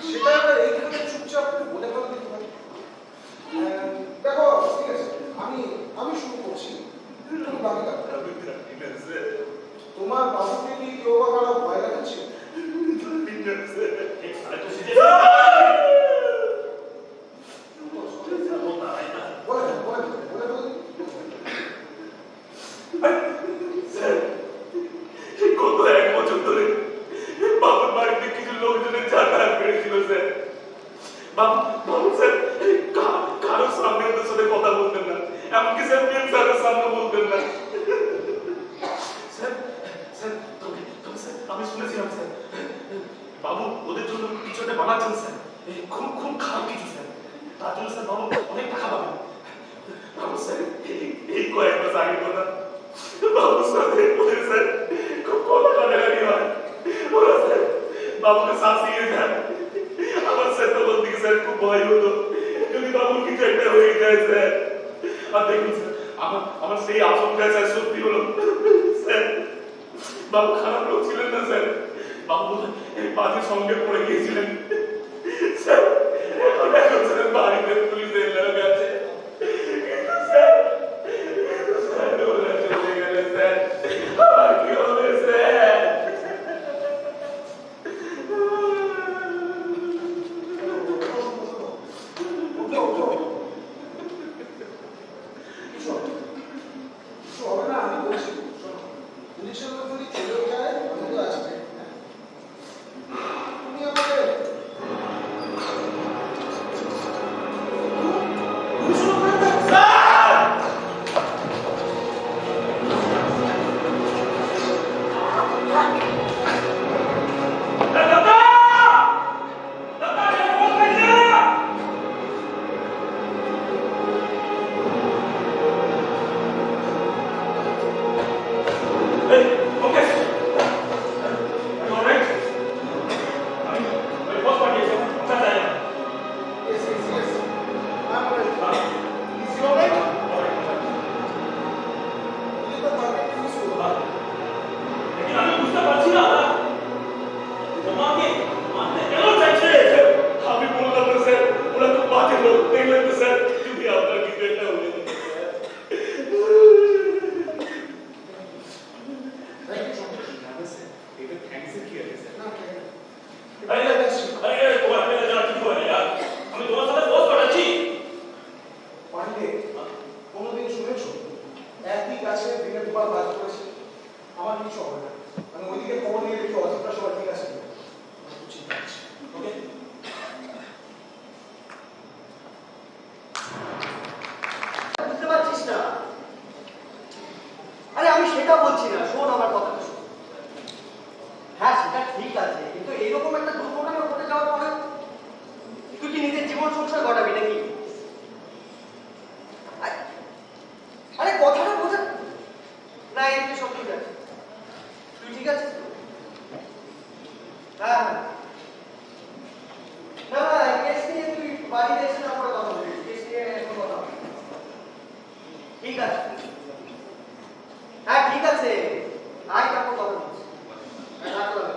সেটা এইখানে চুপচাপ বলে ফেলা দিতে পারি। দেখো ঠিক আছে, আমি শুরু করছি, তুমি বাকি থাকো। তোমার বাবুকে কি কেউ বা কারো ভয় লাগাচ্ছে? বাবু ওদের জন্য কিছু একটা বানাচ্ছেন স্যার, খুব খুব খারাপ কিছু স্যার, তার জন্য স্যার বাবু অনেক টাকা পাবেন। বাবু স্যার এই কয়েক মাস আগে কথা বাবুর সাথে ওদের স্যার খুব কম কাটাকাটি হয়, ওরা স্যার বাবুকে শাসিয়ে দেন। আমার স্যার তখন দিকে স্যার খুব ভয় হতো যদি বাবুর কিছু একটা হয়ে যায় স্যার। আর দেখুন স্যার আমার সেই আশঙ্কা স্যার সত্যি হলো স্যার। বাবু খারাপ লোক ছিলেন না স্যার, বাবু এই বাজের সঙ্গে পড়ে গিয়েছিলেন স্যার। এখন স্যার বাড়িতে পুলিশের লোক আছে, কিন্তু স্যার ওরা চলে গেলে স্যার আর কি হবে স্যার? আমি বলছি পুলিশের লোক যদি চলেও যায় আমাদের আসবে। তুমি আমাকে কোনোদিন শুনেছো একই গাছে দিনে দুবার বাজ করেছে? আমার কিছু হবে না, আমি ওইদিকে খবর নিয়ে দেখি অতটা সবাই ঠিক আছে। ওকে বুঝতে পারছিস না? আরে আমি সেটা বলছি না, শোন আমার কথাটা শোন। হ্যাঁ সেটা ঠিক আছে, কিন্তু এইরকম একটা দুর্ঘটনা ঘটে যাওয়ার পরে তুই কি নিজের জীবন সংসার গড়াবি নাকি? আরে কথাটা বোঝা না, এদিকে সব ঠিক আছে, তুই ঠিক আছিস তো? হ্যাঁ না না, কেস নিয়ে তুই বাড়িতে এসে না পরে কথা বলিস, কেস নিয়ে এখন কথা বলিস। ঠিক আছে, হ্যাঁ ঠিক আছে, আয় তারপর কথা বলিস। হ্যাঁ রাখলাম।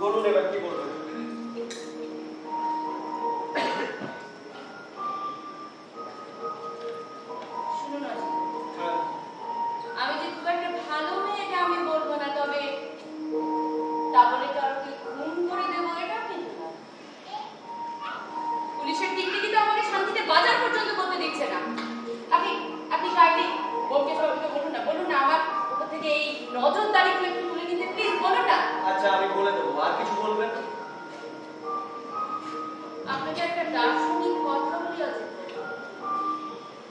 বলুন এবার কি বলবেন? শুনুন অজিত, হ্যাঁ, আমি যে খুব একটা ভালো মেয়ে এটা আমি বলবো না, তবে তা বলে কাউকে খুন করে দেবো এটা কিন্তু না। পুলিশের দিক থেকে তো আমাকে শান্তিতে বাজার পর্যন্ত করতে দিচ্ছে না। আপনি আপনি কাইন্ডলি বোমকে সবাইকে বলুন না আমার ওপর থেকে এই নজরদারিগুলো একটু তুলে নিতে প্লিজ বলুন না। আচ্ছা আমি বলে দেবো। আর কিছু বলবেন? আপনাকে একটা দার্শনিক কথা বলি অজিত,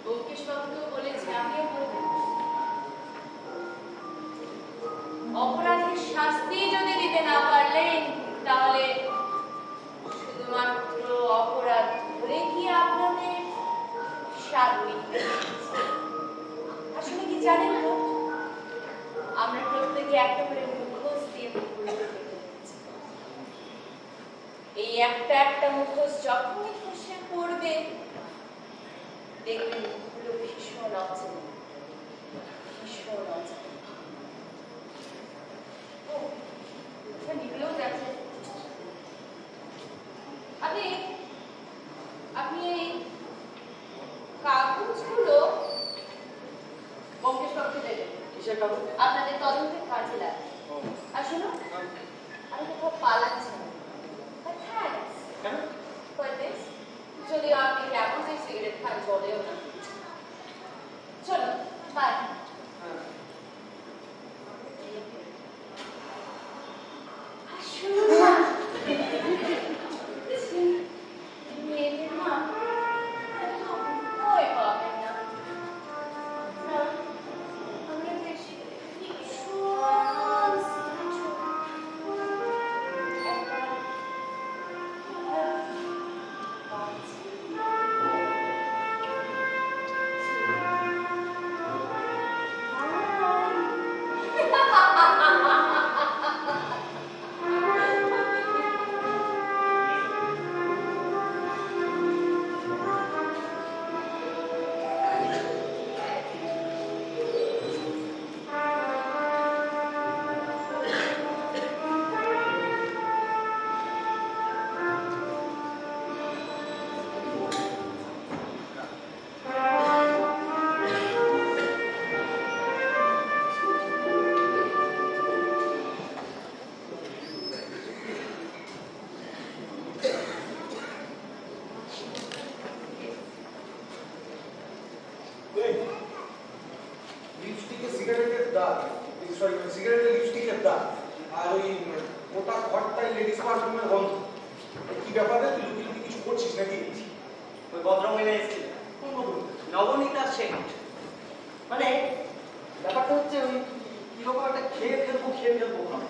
ব্যোমকেশ বাবুকেও বলেছি, আমিও বলবো, অপরাধীর শাস্তি যদি দিতে না পারলেন তাহলে শুধুমাত্র অপরাধ ধরে কি আপনাদের শাস্তি আসলে কি জানেন তো, আমরা প্রত্যেকে একটা করে মুখোশ দিয়ে এই একটা একটা মুখোশ যখনই খসে পড়বে দেখবেন মুখগুলো ভীষণ অচেনা, ভীষণ অচেনা। ও আচ্ছা, নিভেও যাচ্ছে। আপনি আপনি এই কাগজগুলো ব্যোমকেশ বাবুকে দেবেন। কিসের কাগজ? আপনাদের তদন্তের কাজে লাগে। আর শুনুন, আমি কোথাও পালাচ্ছি না। But thanks কেন? for this. যদিও আপনি কেমন যে সিগারেট খান বলেও না। চলো, বাই। হ্যাঁ। আর শুনুন না, মেয়েদের না এত ভয় পাবেন না। না, আমরা বেশি ভীষণ ছোট। লিপস্টিকে সিগারেটের দাগ, সরি সিগারেটের লিপস্টিকের দাগ, আর ওই গোটা ঘরটায় লেডিস পারফিউমের গন্ধ। কি ব্যাপারে তুই লুকি লুকি কিছু করছিস নাকি? ওই ভদ্রমহিলা এসেছিল, কোন বদল? নবনীতা সেন। মানে ব্যাপারটা হচ্ছে ওই কিরকম একটা খেয়ে ফেলবো ভাব।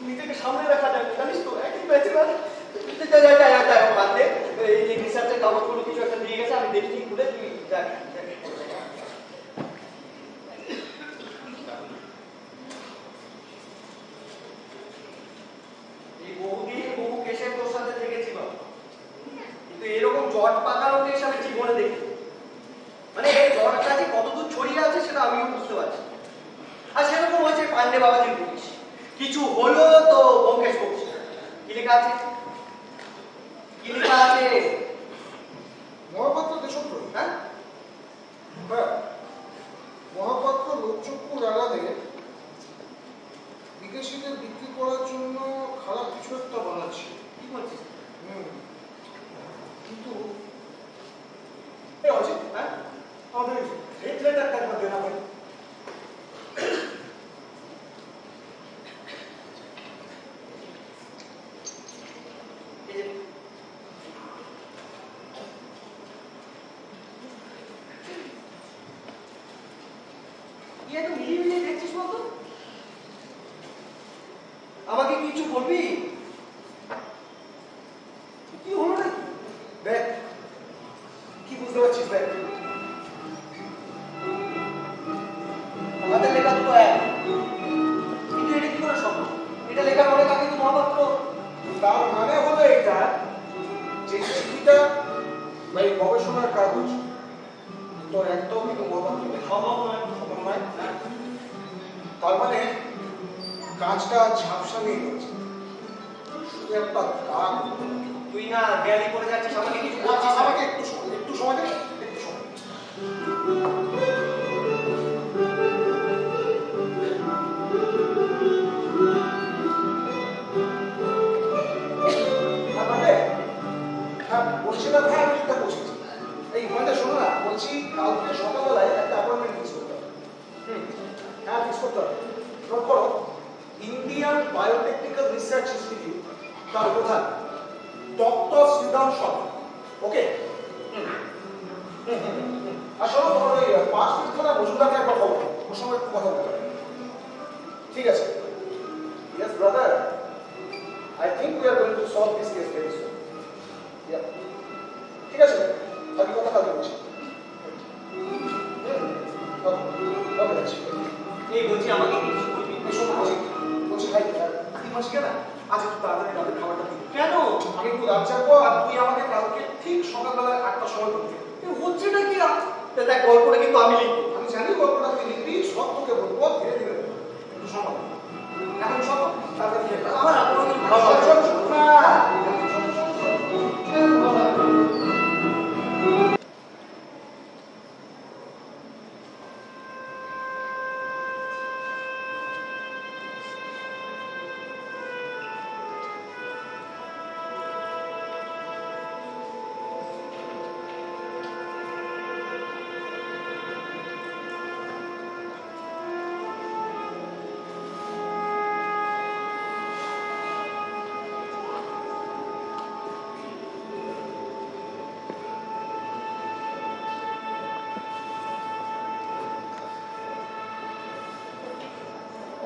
নিজেকে সামনে রাখা যায় না, জানিস তো, একই ব্যাচেলার। বাদ দে, এই যে রিসার্চের কাগজগুলো কিছু একটা দিয়ে গেছে, আমি দেখি খুলে তুই দেখ। এই বহুদিন বহু কেসের তোর সাথে থেকেছি বাবা, কিন্তু এরকম জট পাকানো কেস আমি জীবনে দেখি। মানে এই জটটা যে কতদূর ছড়িয়ে আছে সেটা আমিও বুঝতে পারছি। আর সেরকম হচ্ছে পান্ডে বাবাজির পুলিশ, কিছু হলো তো ব্যোমকেশ বকছে। কি লেখা আছে? কি লেখা আছে? মহাপাত্র দেশদ্রোহী। হ্যাঁ, হ্যাঁ, মহাপাত্র লোকচক্ষুর আড়ালে বিদেশিদের বিক্রি করার জন্য খারাপ কিছু একটা বানাচ্ছে। কি বলছিস? কিন্তু অজিত, হ্যাঁ, আমাদের রেড লেটারটা একবার দেনা ভাই। এই যে কি এত মিলিয়ে মিলিয়ে দেখছিস বলতো? আমাকে কিছু বলবি? কি হলো নাকি? দেখ, কি বুঝতে পারছিস? দেখ, আমাদের লেখা দুটো এক, কিন্তু এটা কি করে সম্ভব? এটা লেখার অনেক আগে তো মহাপাত্র। তার মানে হলো এটা যে চিঠিটা বা এই গবেষণার কাগজ তো একদম কিন্তু মহাপাত্র সম্ভব নয়। খবর নয়। তার মানে কাজটা ঝাপসা নিয়ে গেছে। একটা গান। তুই না জ্ঞানী করে যাচ্ছিস, আমাকে কিছু বলছিস না। আমাকে একটু সময় দে, একটু সময়। হ্যাঁ বলছিলাম, হ্যাঁ আমি ঠিকঠাক বলছি। এই মানে শোনো না, বলছি কালকে সকালবেলায় একটা অ্যাপয়েন্টমেন্ট ফিক্স করতে হবে। হ্যাঁ ফিক্স করতে হবে। নোট করো, ইন্ডিয়ান বায়োটেকনিক্যাল রিসার্চ ইনস্টিটিউট, তার প্রধান ডক্টর শ্রীরাম শর্মা। ওকে? আর শোনো, তোমার ওই 5 মিনিট ধরে মজুমদারকে একবার খবর দাও, ওর সঙ্গে একটু কথা বলতে হবে। ঠিক আছে? Yes brother, I think we are going to solve this case very soon. Yeah. ঠিক আছে, বাকি কথা কালকে বলছি। ওকে আচ্ছা। এই বলছি আমাকে কিছু বলবি? এই শোনো, বলছি ভাই, 3 মাস গেলে আজ একটু তাড়াতাড়ি রাতের খাবারটা দিই। কেন? আমি একটু রাত জাগবো, আর তুই আমাকে কালকে ঠিক সকালবেলায় 8টার সময় করতে। হচ্ছেটা কি? দেখ, গল্পটা কিন্তু আমি লিখবো। আমি জানি গল্পটা তুই লিখবি, সব তোকে বলবো, ধীরে ধীরে বলবো। একটু সময় দে। এখন সব তাড়াতাড়ি খেয়ে ফেল। আমার আপনার ভালো চল, লাগে। চল, চল না।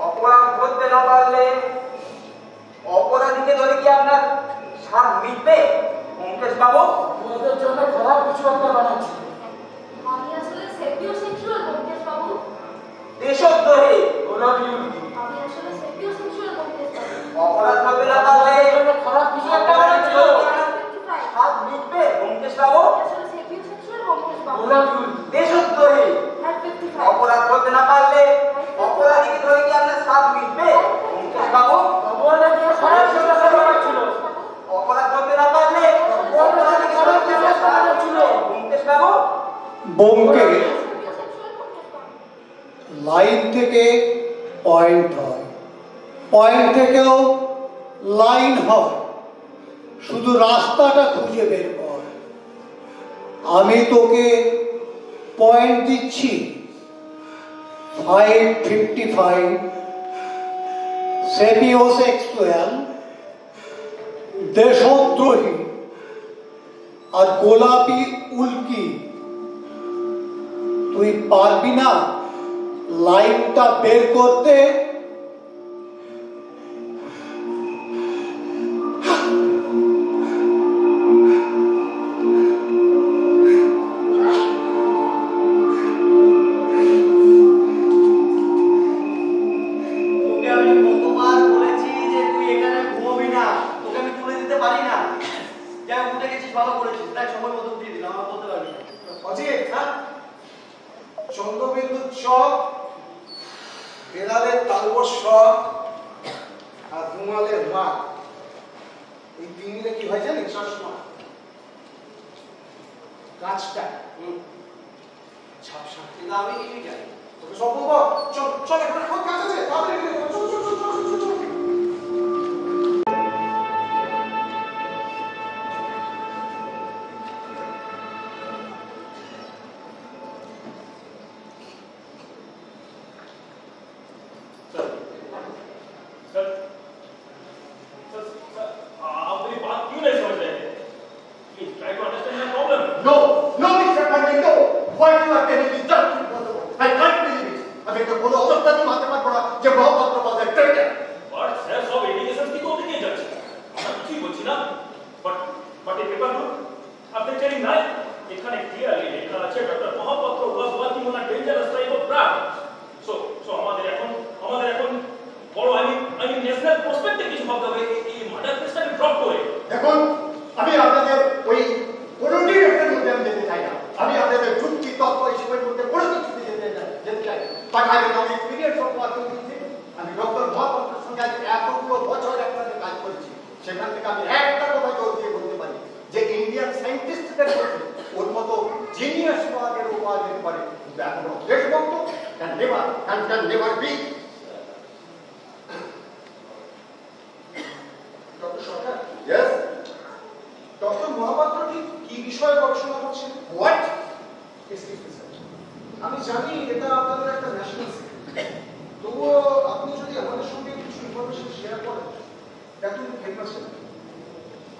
অপরাধ ধরতে না পারলে অপরাধীকে ধরে কি আপনার স্বাদ মিটবে অঙ্কেশ বাবু? ওদের জন্য খারাপ কিছু একটা বানাচ্ছি। আমি আসলে সেপিওসেক্সুয়াল ব্যোমকেশ বাবু। দেশদ্রোহী আমি আসলে সেপিওসেক্সুয়াল ব্যোমকেশ বাবু। অপরাধ ধরতে না পারলে খারাপ কিছু একটা অপরাধীকে বানাচ্ছি। ধরে কি আপনার স্বাদ মিটবে অঙ্কেশ বাবু? আমি আসলে সেপিওসেক্সুয়াল ব্যোমকেশ বাবু। দেশদ্রোহী হ্যাঁ 55 অপরাধ ধরতে না পারলে অপরাধীকে ধরে কি আপনার স্বাদ মিটবে অঙ্কেশ বাবু? অপরাধ ধরতে না পারলে অপরাধীকে ধরে কি আপনার স্বাদ মিটবে অঙ্কেশ বাবু? ব্যোমকেশ সেপিওসেক্সুয়াল ব্যোমকেশ বাবু। লাইন থেকে পয়েন্ট হয়, পয়েন্ট থেকেও লাইন হয়, শুধু রাস্তাটা খুঁজে বের কর। আমি তোকে পয়েন্ট দিচ্ছি 555, সেপিওসেক্সুয়াল, দেশদ্রোহী আর গোলাপি উল্কি। তুই পারবি না লাইনটা বের করতে? তোকে আমি কতবার বলেছি যে তুই এখানে ঘুমোবি না, তোকে আমি তুলে দিতে পারি না। যাই হোক, উঠে গেছিস, ভালো করেছিস। দেখ, সময় মতো উঠিয়ে দিলাম, আমার বলতে পারবি না। অজিত, হ্যাঁ? চন্দ্রবিন্দুর চক, বেড়ালের তালবস শখ আর রুমালের মাঠ, এই 3 মিলে কি হয় জানিস? চশমা গাছটা ঝাপসা। কিন্তু আমি কিছুই জানি না। তোকে সব বলবো। চল চল, একটা খোঁজ কাজ আছে, তাড়াতাড়ি বের কর। চল চল চল চল চল চল। आप मेरी बात क्यों नहीं समझ रहे? Please try to understand my problem. No, no, Mr. Pandey, no. What you are telling is just impossible. I can't believe it. আমি তো কোনো অবস্থাতেই মানতে পারবো না যে মহাপাত্র বাজার ট্রেটার। But sir, সব allegations কি তো ওদিকে যাচ্ছে। আমি কিছুই বলছি না। But এই পেপারগুলো আপনি জানেন না, এখানে ক্লিয়ারলি লেখা আছে doctor Mahapatra was working on a dangerous type of drug. So আমাদের এখন বড় আমি ন্যাশনাল প্রসপেক্টে কিছু ভাবতে হবে এই মার্ডার কেসটাকে ড্রপ করে। দেখুন, আমি আপনাদের ওই কোনো ডিরেক্টের মধ্যে আমি যেতে চাই না। আমি আপনাদের যুক্তি তত্ত্ব এসবের মধ্যে কোনো কিছুতে যেতে চাই। But I have no experience of working with him. আমি ডক্টর মহাপাত্রের সঙ্গে আজ এতগুলো বছর একসাথে কাজ করেছি। সেখান থেকে আমি একটা কথা জোর দিয়ে বলতে পারি যে ইন্ডিয়ান সায়েন্টিস্টদের মধ্যে ওর মতো জিনিয়াস পাওয়া যেতে পারে, কিন্তু এখনো দেশভক্ত can never be. Doctor Sarkar, yes, doctor Mohapatra ঠিক কি বিষয়ে গবেষণা করছেন? হোয়াট? এক্সকিউজ মি স্যার, আমি জানি এটা আপনাদের একটা ন্যাশনাল সিক্রেট, তবুও আপনি যদি আমাদের সঙ্গে কিছু ইনফরমেশন শেয়ার করেন দ্যাট উইল হেল্প আস।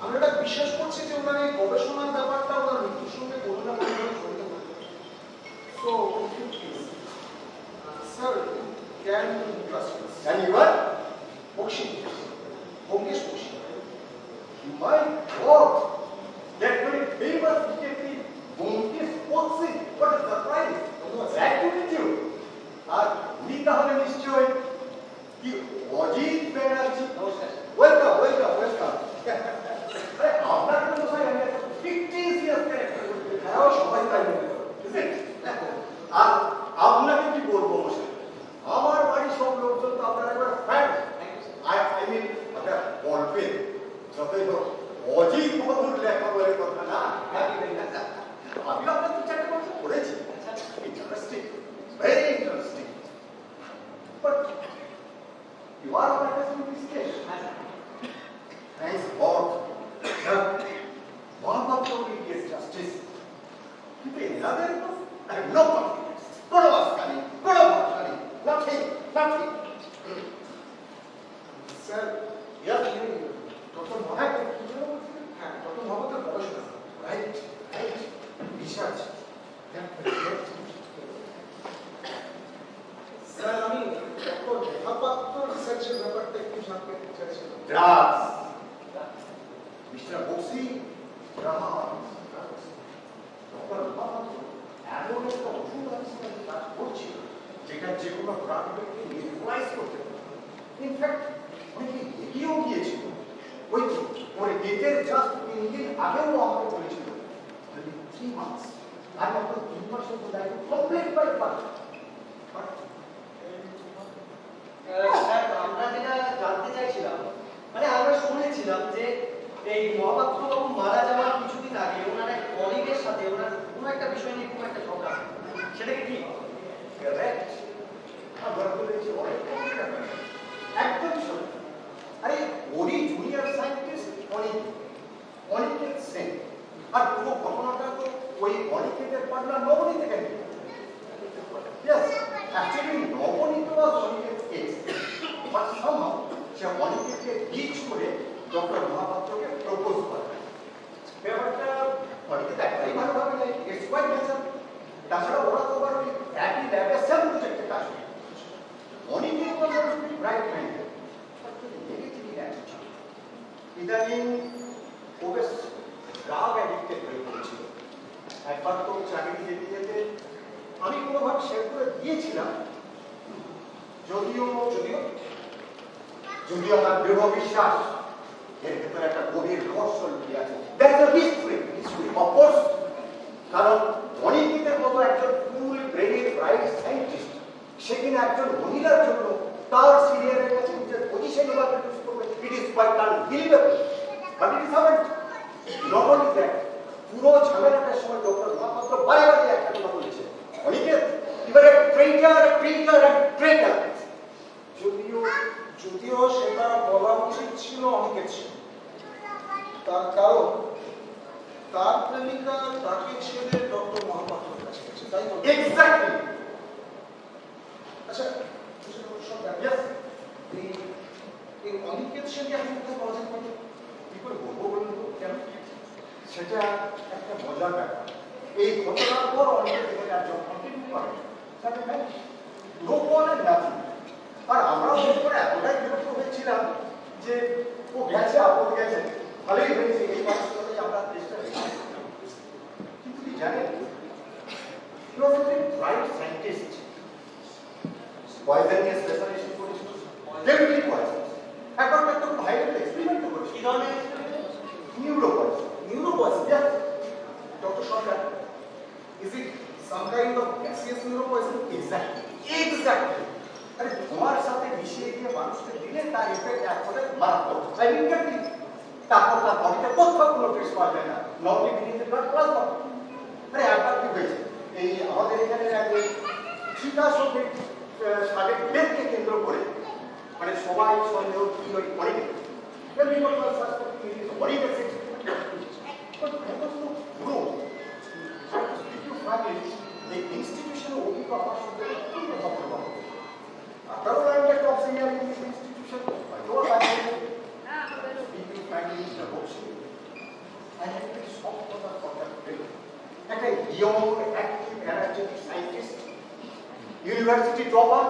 আমরা এটা বিশ্বাস করছি যে ওনার এই গবেষণার ব্যাপারটা ওনার মৃত্যুর সঙ্গে কোনো না কোনোভাবে জড়িত হতে পারে। So sir, can you trust us? Can you are? Bakshi, Byomkesh Bakshi. My God! That very famous detective, Byomkesh Bokshi. What a surprise! Glad to meet you. আর উনি তাহলে নিশ্চয় কি Ajit Banerjee? Welcome, welcome, welcome. আপনার জন্য স্যার আমি একটা ফিকটিজিয়াস ক্যারেক্টার করতে চাই। হ্যাঁ, সবাই তাই মনে করে। আর আপনাকে কি বলবো মশাই, আমার বাড়ির সব লোকজন তো আপনার একবার ফ্যান। আই মিন আপনার গল্পের যতই হোক অজিত মধুর লেখা বলে কথা না। আমি আপনার দু চারটে গল্প পড়েছি, interesting, very interesting, but you are practising this case. Thanks god Mahapatra will get justice, কিন্তু এনাদের তো নো কনফিডেন্স, কোনো আস্থানি, কোনো ভরসা নেই, nothing, nothing. Sir, yes, doctor Mahapatra কি যেন বলছিলেন? হ্যাঁ, ডক্টর মহাপাত্র গবেষণা, রাইট, রাইট, রিসার্চ। স্যার, আমি ডক্টর মহাপাত্র রিসার্চের ব্যাপারটা একটু জানতে চাইছিলাম। Drugs, mister Bakshi, drugs. Doctor Mahapatra এমন একটা ওষুধ আবিষ্কার কাজ করছিল যেটা যে কোনো ড্রাগকে নিউট্রালাইজ করতে পারে। ইনফ্যাক্ট অনেকে এগিয়েও গিয়েছিল। ওই তো ওর ডেটের জাস্ট 3 দিন আগেও আমাকে বলেছিল 3 মাস, আর মাত্র 3 মাসের মধ্যে একদম কমপ্লিট বাই পার্ট। স্যার, আমরা যেটা জানতে চাইছিলাম, মানে আমরা শুনেছিলাম যে এই মহাপাত্র বাবু মারা যাওয়ার কিছুদিন আগে ওনার এক কলিগের সাথে ওনার কোনো একটা বিষয় নিয়ে কোনো একটা ঝগড়া, সেটা কি ঠিক? কারেক্ট, আমরা বলেছি অনেক একদম সত্যি। আরে ওরই জুনিয়র সায়েন্টিস্ট অনিকেত সেন, আর পুরো ঘটনাটা তো ওই অনিকেতের পার্টনার নবনী থেকে নিয়ে। Yes, actually Navneet was Aniket case, but somehow সে অনিকেতকে ডিচ করে ডক্টর মহাপাত্রকে প্রপোজ করে। ব্যাপারটা অনিকেত একবারই ভালোভাবে নেই, ইটস কোয়াইট ন্যাচারাল। তাছাড়া ওরা তো আবার ওই একই ল্যাবে সেম প্রজেক্টে কাজ করে। Aniket was also bright minded, but with a negative attitude. ইদানিং ও বেশ ড্রাগ অ্যাডিক্টেড হয়ে পড়েছিল। একবার তো চাকরি যেতে যেতে আমি কোনোভাবে শেয়ার করে দিয়েছিলাম, যদিও যদিও যদিও আমার দৃঢ় বিশ্বাস এর ভেতরে একটা গভীর রহস্য লুকিয়ে আছে। That's a history, of course. কারণ অনিকেতের মতো একজন ফুল ব্রেনের ব্রাইট সায়েন্টিস্ট সে কিনা একজন মহিলার জন্য তার সিনিয়রের কাছে নিজের পজিশন এভাবে চুজ করবে, it is quite unbelievable. But it is happened. Not only that, পুরো ঝামেলাটার সময় ডক্টর মহাপাত্র বারে বারে একটা কথা বলেছে, অনিকেত ইউ আর এ ট্রেইটার, এ ট্রেইটার, এ ট্রেইটার। যদিও সেটা বলা উচিত ছিল অনিকেত ছিল, তার কারণ তার প্রেমিকা তাকে ছেড়ে ডক্টর মহাপাত্রের কাছে গেছে, তাই তো? এক্স্যাক্টলি। আচ্ছা, সব ইয়েস, এই অনিকেত সেনকে এখন কোথায় পাওয়া যেতে পারে? কি করে বলবো বলুন তো? কেন? সেটা একটা মজার ব্যাপার। এই ঘটনার পর অনেকে এখানে একজন কন্টিনিউ করে, তাতে নো ওয়ান এন্ড নাথিং। আর আমরা বোধ করে এতটাই বিরক্ত হয়েছিলাম যে ও গেছে, আপদ গেছে, ভালোই হয়েছে, এই মানুষটাই আমরা চেষ্টা করেছি। কিন্তু কি জানেন, he was a very bright scientist. Poison নিয়ে স্পেশালাইজেশন করেছিল, ডেডলি পয়জন। একবার একটা খুব ভাইরাল এক্সপেরিমেন্ট করেছিল। কি ধরনের neuro poison. Neuropoison? Yeah. Dr. Shortcut, is it some kind of gaseous neuropoison? Exactly, exactly. আরে তোমার সাথে মিশিয়ে দিয়ে মানুষকে দিলে তার এফেক্ট এক করে মারাত্মক। আই মিন তারপর তার বডিতে কোথাও কোনো টেস্ট পাওয়া যায় না, not even in the blood plasma. আরে একবার কি হয়েছে, এই আমাদের এখানে একদিন সীতাশোকের সারের ডেটকে কেন্দ্র করে মানে সবাই সন্দেহ কি ওই অনেকে ইনস্টিটিউশনে অভিজ্ঞ আমার সঙ্গে অত্যন্ত সফল হবে। আপনারাও লাইনটা top senior in this institution, হয়তো একটা young active energetic scientist, university dropper,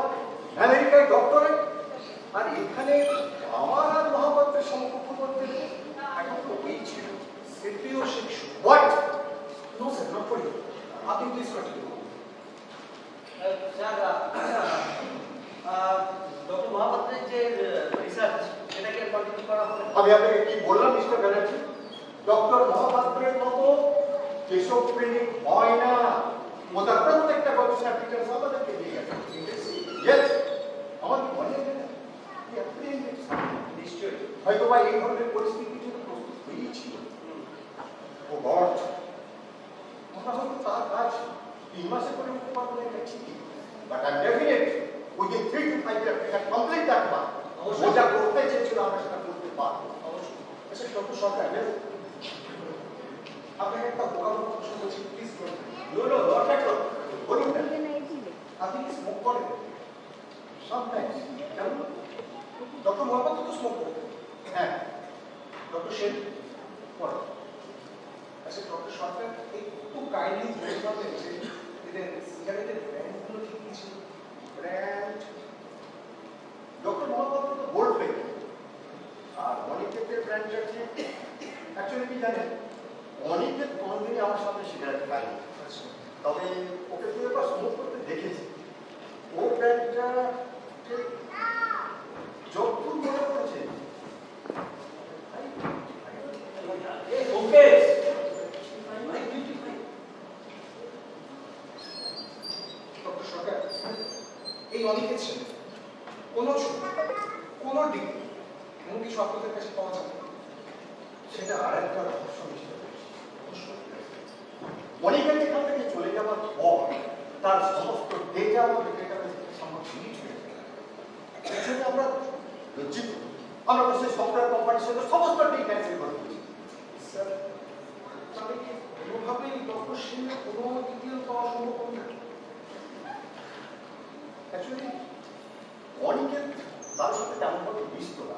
আমেরিকায় ডক্টরেট, আর এখানে আমার আর মহাপাত্রের সম্পর্ক বলতে এখন তো ওই ছিল সেপ্রিয় শিক্ষু। What? No sir, not for you. আপনি প্লিজ কন্টিনিউ। স্যার, ডক্টর মহাপাত্রের যে রিসার্চ সেটাকে কন্টিনিউ করা হবে? আমি আপনাকে কি বললাম মিস্টার ব্যানার্জি, ডক্টর মহাপাত্রের মতো যেসব প্রেমিক হয় না, ওদের প্রত্যেকটা গবেষণা ডিটেলস আমাদেরকে দিয়ে গেছে। ইয়েস, আমার মনে হয় না নিশ্চয়ই। হয়তো বা এই ধরনের পরিস্থিতির জন্য প্রস্তুত হয়েই ছিল। ও গড, আমরা হয়তো তার কাজ 3 মাসে করে উঠতে পারবো না, এটা ঠিকই, but I definite within 3 to 5 years we can complete that one. ও যা করতে চেয়েছিল আমরা সেটা করতে পারবো অবশ্যই। আচ্ছা ডক্টর সরকার, আপনাকে একটা বোকানো প্রশ্ন বলছি, প্লিজ বলুন না, আপনি কি স্মোক করেন? সামটাইমস। কেমন? ডক্টর মহাপাত্র তো স্মোক করতেন। হ্যাঁ, ডক্টর সেন করেন। আচ্ছা ডক্টর সরকার, একটু কাইন্ডলি বলতে পারবেন যে এদের সিগারেটের ব্র্যান্ডগুলো ঠিক কি ছিল? ব্র্যান্ড ডক্টর মহাপাত্র তো গোল্ড প্লেট, আর অনিকেতের ব্র্যান্ড আছে অ্যাকচুয়ালি কি জানেন, অনিকেত কোনদিনই আমার সাথে সিগারেট খায়নি, আচ্ছা, তবে ওকে তো এবার স্মোক করতে দেখেছি। ও ব্র্যান্ডটা যতদূর মনে পড়েছে ডক্টর সরকার, এই অনেকের ছেলে কোনো সময় কোনো দিকে এমন কিছু আপনাদের কাছে পাওয়া যাবে? সেটা আর একটা রহস্য মিশে অনিকের এখান থেকে চলে যাওয়ার পর তার সমস্ত ডেটা আমাদের ডেটাবেস থেকে সম্ভব ডিলিট হয়ে যায়। এই জন্য আমরা লজ্জিত, আমরা তো সেই সফটওয়্যার কোম্পানির সাথে সমস্ত ডেটা ক্যান্সেল করে দিয়েছি। স্যার, তাহলে কি কোনোভাবেই ডক্টর সেনের কোনো ডিটেল পাওয়া সম্ভব না? অ্যাকচুয়ালি অনিকের তার সাথে তেমনভাবে মিশত না,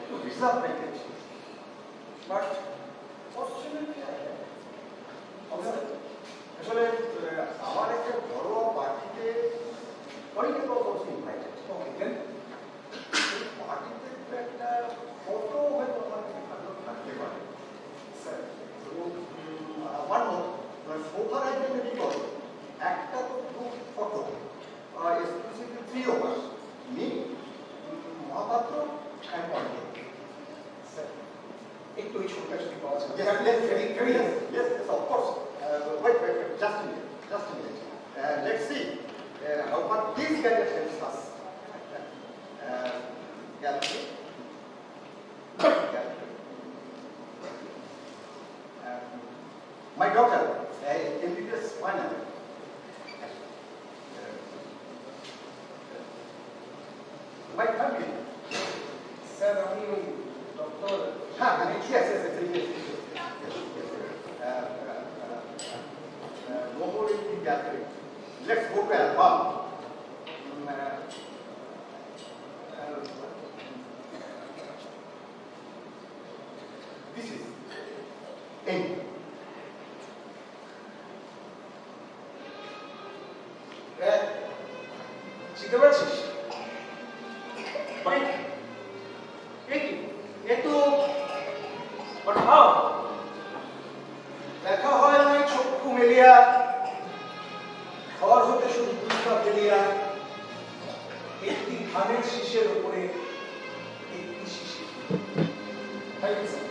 একটু রিজার্ভ রেখেছি, বাট আসলে আমার একটা ঘরোয়া পার্টিতে অনেকের কথা ইনভাইটেড, পার্টিতে একটা ফটো হয়তো আমার ভালো থাকতে পারে। স্যার, আমার সোফার আইটেমে কি করে একটা তো group photo, exclusively 3 of us, me, Mahapatra and Anik. Sir, একটু ওই ছবিটা যদি পাওয়া যায়। Yes, of course. Wait, just a minute. Let's see what these guys helps us. Gallery. My daughter, MBBS final. My family. Sir, আমি ওই doctor Yes. No more in the gallery. Let's go to album. This is end. চিনতে পারছিস? দেখা হয় না চক্ষু মেলিয়া, ঘর হতে শুধু দুধটা ফেলিয়া, একটি ধানের শীষের উপরে একটি শিশির। Thank you sir,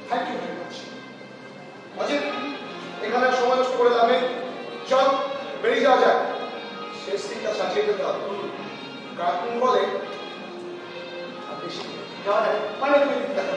thank you very much. Ajit, এখানে সময় নষ্ট করে লাভ নেই, চল বেরিয়ে যাওয়া যাক। শেষ দিকটা সাজিয়ে দিতে হবে। কার্টুন বলে আর বেশি যাওয়া যায়, মানে তুমি দেখা